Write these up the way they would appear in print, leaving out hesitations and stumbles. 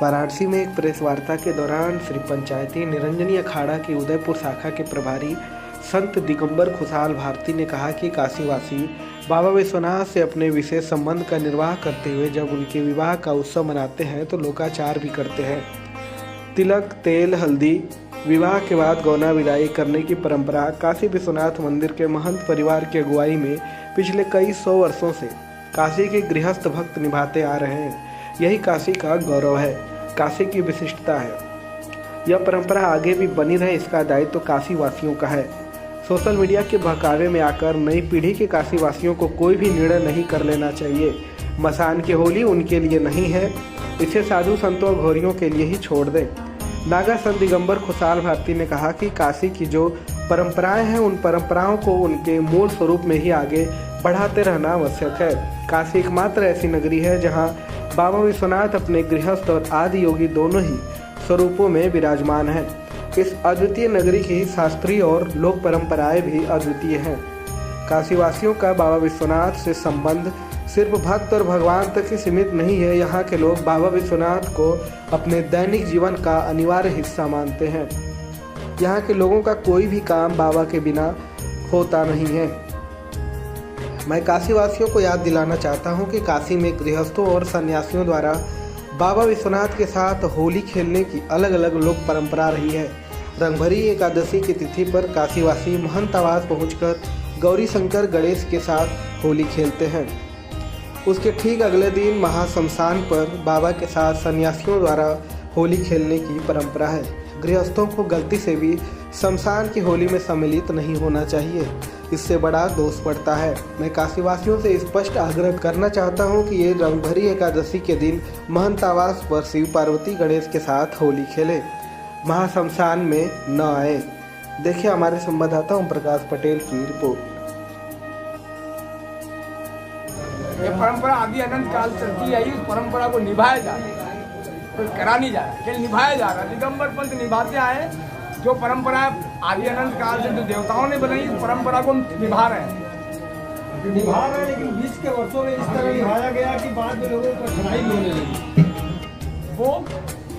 वाराणसी में एक प्रेस वार्ता के दौरान श्री पंचायती निरंजनी अखाड़ा की उदयपुर शाखा के प्रभारी संत दिगंबर खुशहाल भारती ने कहा कि काशीवासी बाबा विश्वनाथ से अपने विशेष संबंध का निर्वाह करते हुए जब उनके विवाह का उत्सव मनाते हैं तो लोकाचार भी करते हैं। तिलक, तेल, हल्दी, विवाह के बाद गौना विदाई करने की परंपरा काशी विश्वनाथ मंदिर के महंत परिवार की अगुवाई में पिछले कई 100 वर्षों से काशी के गृहस्थ भक्त निभाते आ रहे हैं। यही काशी का गौरव है, काशी की विशिष्टता है। यह परंपरा आगे भी बनी रहे, इसका दायित्व तो काशी वासियों का है। सोशल मीडिया के बहकावे में आकर नई पीढ़ी के काशी वासियों को कोई भी निर्णय नहीं कर लेना चाहिए। मसान की होली उनके लिए नहीं है, इसे साधु संतों और घोरियों के लिए ही छोड़ दें। नागा संत दिगंबर खुशहाल भारती ने कहा कि काशी की जो परंपराएं हैं उन परंपराओं को उनके मूल स्वरूप में ही आगे बढ़ाते रहना आवश्यक है। काशी एकमात्र ऐसी नगरी है जहां बाबा विश्वनाथ अपने गृहस्थ और आदि योगी दोनों ही स्वरूपों में विराजमान हैं। इस अद्वितीय नगरी की शास्त्रीय और लोक परंपराएं भी अद्वितीय हैं। काशीवासियों का बाबा विश्वनाथ से संबंध सिर्फ भक्त और भगवान तक ही सीमित नहीं है। यहाँ के लोग बाबा विश्वनाथ को अपने दैनिक जीवन का अनिवार्य हिस्सा मानते हैं। यहाँ के लोगों का कोई भी काम बाबा के बिना होता नहीं है। मैं काशीवासियों को याद दिलाना चाहता हूँ कि काशी में गृहस्थों और सन्यासियों द्वारा बाबा विश्वनाथ के साथ होली खेलने की अलग अलग लोक परंपरा रही है। रंगभरी एकादशी की तिथि पर काशीवासी महंत आवास पहुंचकर गौरी शंकर गणेश के साथ होली खेलते हैं। उसके ठीक अगले दिन महाशमशान पर बाबा के साथ सन्यासियों द्वारा होली खेलने की परंपरा है। गृहस्थों को गलती से भी शमशान की होली में सम्मिलित नहीं होना चाहिए, इससे बड़ा दोष पड़ता है। मैं काशीवासियों से स्पष्ट आग्रह करना चाहता हूं कि ये रंगभरी एकादशी के दिन महंत आवास पर शिव पार्वती गणेश के साथ होली खेलें, महाशमशान में न आए। देखिए हमारे संवाददाता ओम प्रकाश पटेल की रिपोर्ट। ये परंपरा आदि अनंत काल चलती आई, उस परंपरा को निभाया जा रहा है, कोई करा नहीं जा रहा, केवल निभाया जा रहा है। दिगंबर पंथ निभाते आए जो परंपरा आदि अनंत काल से जो देवताओं ने बनाई, उस परंपरा को हम निभा रहे हैं। लेकिन 20 के वर्षों में इस तरह निभाया गया कि बाद में लोगों को कठिनाई होने लगी। वो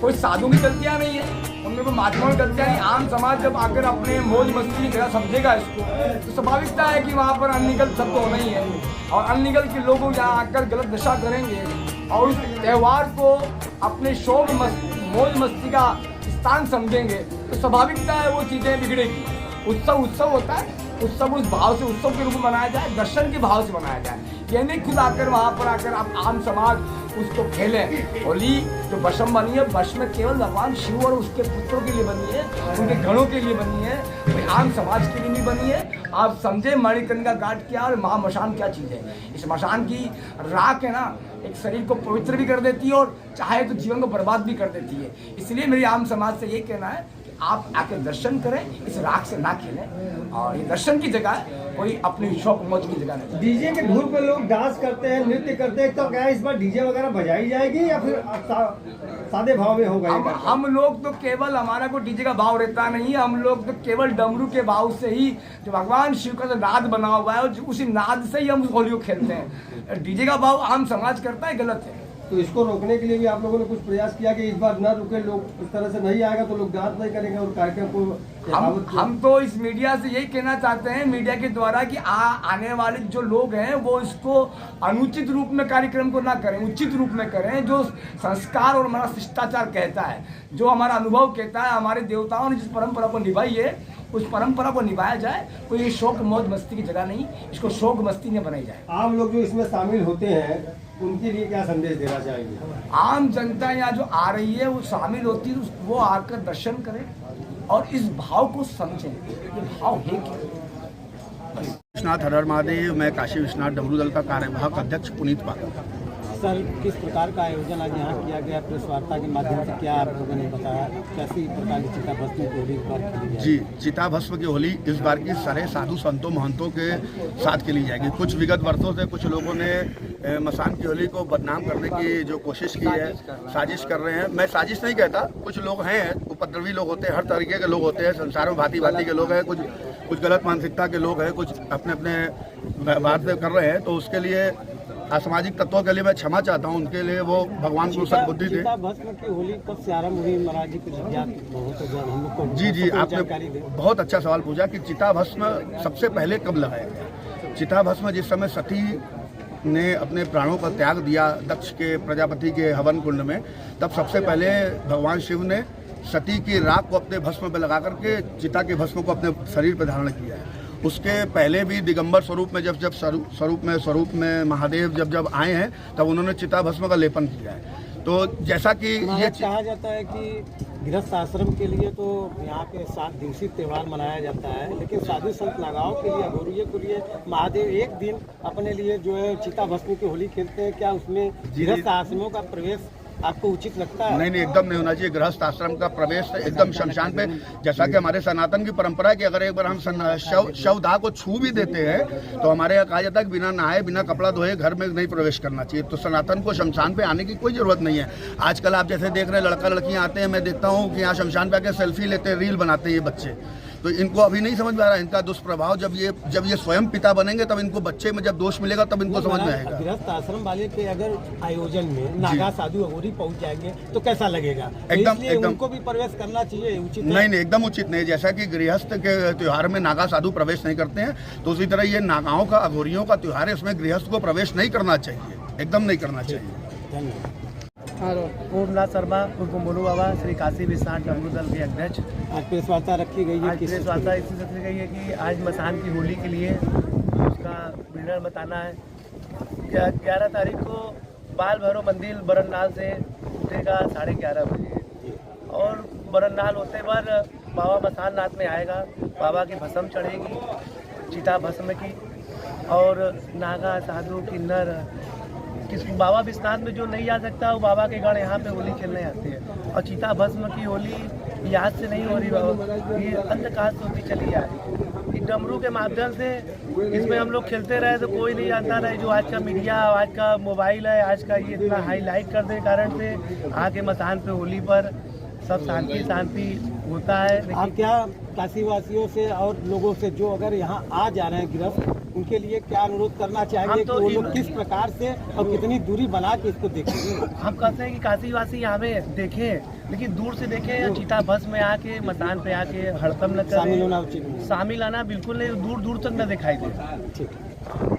कोई साधु की गलतियां नहीं है, उनमें कोई महात्माओं की गलतियां नहीं। आम समाज जब आकर अपने मौज मस्ती की जगह समझेगा इसको, तो स्वाभाविकता है कि वहाँ पर अननिगल सब तो होना ही है, और अननिगल के लोग यहाँ आकर गलत दशा करेंगे और उस त्यौहार को अपने शौक मौज मस्ती का स्थान समझेंगे, तो स्वाभाविकता है वो चीज़ें बिगड़ेगी। उत्सव होता है, उत्सव उस भाव से उत्सव के रूप में मनाया जाए, दर्शन के भाव से मनाया जाए। ये नहीं खुद आकर वहाँ पर आकर आप आम समाज उसको खेलें। होली जो बशम बनी है, बश में केवल भगवान शिव और उसके पुत्रों के लिए बनी है, उनके गणों के लिए बनी है, कोई आम समाज के लिए नहीं बनी है। आप समझे मणिकर्णिका घाट क्या और महामशान क्या चीज़ है। इस मशान की राख है ना, एक शरीर को पवित्र भी कर देती है और चाहे तो जीवन को बर्बाद भी कर देती है। इसलिए मेरी आम समाज से ये कहना है कि आप आके दर्शन करें, इस राख से ना खेलें, और ये दर्शन की जगह कोई अपनी शौक मौज की जगह नहीं। डीजे के धुन पे लोग डांस करते हैं, नृत्य करते हैं, तो क्या इस बार डीजे वगैरह बजाई जाएगी या फिर सादे भाव में होगा? हम लोग तो केवल, हमारा कोई डीजे का भाव रहता नहीं है, हम लोग तो केवल डमरू के भाव से ही, जो भगवान शिव का जो नाद बना हुआ है उसी नाद से ही हम होली को खेलते हैं। डीजे का भाव आम समाज करता है, गलत है। तो इसको रोकने के लिए भी आप लोगों ने कुछ प्रयास किया कि इस बार न रुके, लोग इस तरह से नहीं आएगा तो लोग डांस नहीं करेंगे और कार्यक्रम को हम तो इस मीडिया से यही कहना चाहते हैं, मीडिया के द्वारा, कि आने वाले जो लोग हैं वो इसको अनुचित रूप में कार्यक्रम को ना करें, उचित रूप में करें। जो संस्कार और हमारा शिष्टाचार कहता है, जो हमारा अनुभव कहता है, हमारे देवताओं ने जिस परंपरा को निभाई है उस परंपरा को निभाया जाए। कोई ये शौक मौज मस्ती की जगह नहीं, इसको शौक मस्ती में बनाई जाए। आम लोग जो इसमें शामिल होते हैं उनके लिए क्या संदेश देना चाहेंगे? आम जनता यहाँ जो आ रही है वो शामिल होती है, वो आकर दर्शन करें और इस भाव को समझें, ये भाव है क्या। विश्वनाथ हर हर महादेव। मैं काशी विश्वनाथ डमरू दल का कार्यवाहक अध्यक्ष पुनीत पाठक। सर, किस प्रकार का आयोजन आज यहाँ किया गया? प्रेस वार्ता के माध्यम से क्या आप लोगों ने बताया, कैसी प्रकार की चिता भस्म की होली इस बार खेली जाएगी? जी, चिता भस्म की होली इस बार की सारे साधु संतों महंतों के साथ खेली जाएगी। कुछ विगत वर्षों से कुछ लोगों ने मसान की होली को बदनाम करने की जो कोशिश की है, साजिश कर रहे हैं। मैं साजिश नहीं कहता, कुछ लोग हैं, उपद्रवी लोग होते हैं, हर तरीके के लोग होते हैं संसार में, भांति भांति के लोग हैं, कुछ गलत मानसिकता के लोग हैं, कुछ अपने अपने व्यवहार से कर रहे हैं। तो उसके लिए असामाजिक तत्वों के लिए मैं क्षमा चाहता हूँ, उनके लिए वो भगवान को सद्बुद्धि दे। चिता भस्म की होली कब से आरम्भ हुई महाराज जी? कुछ ज्ञात हो तो जरा हम लोग को जी जानकारी आपने दें। बहुत अच्छा सवाल पूछा कि चिता भस्म सबसे पहले कब लगाया गया। चिता भस्म जिस समय सती ने अपने प्राणों का त्याग दिया दक्ष के प्रजापति के हवन कुंड में, तब सबसे पहले भगवान शिव ने सती की राख को अपने भस्म पे लगा करके चिता के भस्म को अपने शरीर पर धारण किया है। उसके पहले भी दिगंबर स्वरूप में जब स्वरूप में महादेव जब आए हैं, तब उन्होंने चिता भस्म का लेपन किया है। तो जैसा कि ये कहा जाता है कि गृहस्थ आश्रम के लिए तो यहाँ पे 7 दिवसीय त्यौहार मनाया जाता है, लेकिन साधु संत नागाओं के लिए, अघोरियों के लिए महादेव एक दिन अपने लिए जो है चिता भस्म की होली खेलते हैं। क्या उसमें गृहस्थ आश्रमों का प्रवेश आपको उचित लगता है? नहीं, एकदम नहीं होना चाहिए। गृहस्थ आश्रम का प्रवेश एकदम शमशान पे, जैसा कि हमारे सनातन की परंपरा है कि अगर एक बार हम शवदाह को छू भी देते हैं तो हमारे यहाँ कहा जाता है कि बिना नहाए बिना कपड़ा धोए घर में नहीं प्रवेश करना चाहिए। तो सनातन को शमशान पे आने की कोई जरूरत नहीं है। आजकल आप जैसे देख रहे हैं लड़का लड़कियाँ आते हैं, मैं देखता हूँ कि यहाँ शमशान पे आके सेल्फी लेते हैं, रील बनाते हैं ये बच्चे। तो इनको अभी नहीं समझ में आ रहा इनका दुष्प्रभाव। जब ये स्वयं पिता बनेंगे तब इनको बच्चे में जब दोष मिलेगा तब इनको समझ में आएगा। गृहस्थ आश्रम वाले के अगर आयोजन में नागा साधु अघोरी पहुंच जाएंगे तो कैसा लगेगा? एकदम उनको भी प्रवेश करना चाहिए, उचित नहीं, एकदम उचित नहीं। जैसा कि गृहस्थ के त्योहार में नागा साधु प्रवेश नहीं करते हैं, तो उसी तरह ये नागाओं का अघोरियों का त्योहार है, इसमें गृहस्थ को प्रवेश नहीं करना चाहिए, एकदम नहीं करना चाहिए। धन्यवाद। पूर्णनाथ शर्मा उर्फ मोनू बाबा, श्री काशी विश्वनाथ डमरू दल के अध्यक्ष। आज प्रेस वार्ता रखी गई है। आज प्रेस वार्ता इसी रखी गई है कि आज मसान की होली के लिए उसका विवरण बताना है। 11 तारीख को बाल भैरव मंदिर बरननाल से उठेगा 11:30 बजे, और बरननाल होते पर बाबा मसान नाथ में आएगा। बाबा की भस्म चढ़ेगी, चिता भस्म की, और नागा साधु किन्नर बाबा विश्वनाथ में जो नहीं जा सकता वो बाबा के गण यहाँ पे होली खेलने आते हैं। और चिता भस्म की होली याद से नहीं हो रही बाबा, ये अंधकाल से होती चली आ रही है। डमरू के माध्यम से इसमें हम लोग खेलते रहे तो कोई नहीं जानता रहे। जो आज का मीडिया, आज का मोबाइल है, आज का ये इतना हाईलाइट कर दे कारण से आके मसान पे होली पर सब शांति होता है। आप क्या काशी वासियों से और लोगों से जो अगर यहाँ आ जा रहे हैं गृहस्थ, उनके लिए क्या अनुरोध करना चाहेंगे कि वो लोग किस प्रकार से और कितनी दूरी बना के इसको देखेंगे? हम कहते हैं कि काशी वासी यहाँ पे देखें, लेकिन दूर से देखें या चिता भस्म में आके मसान पे आके हड़कम न करें। शामिल होना उचित नहीं। शामिल आना बिल्कुल नहीं, दूर दूर तक न दिखाई दे। ठीक है।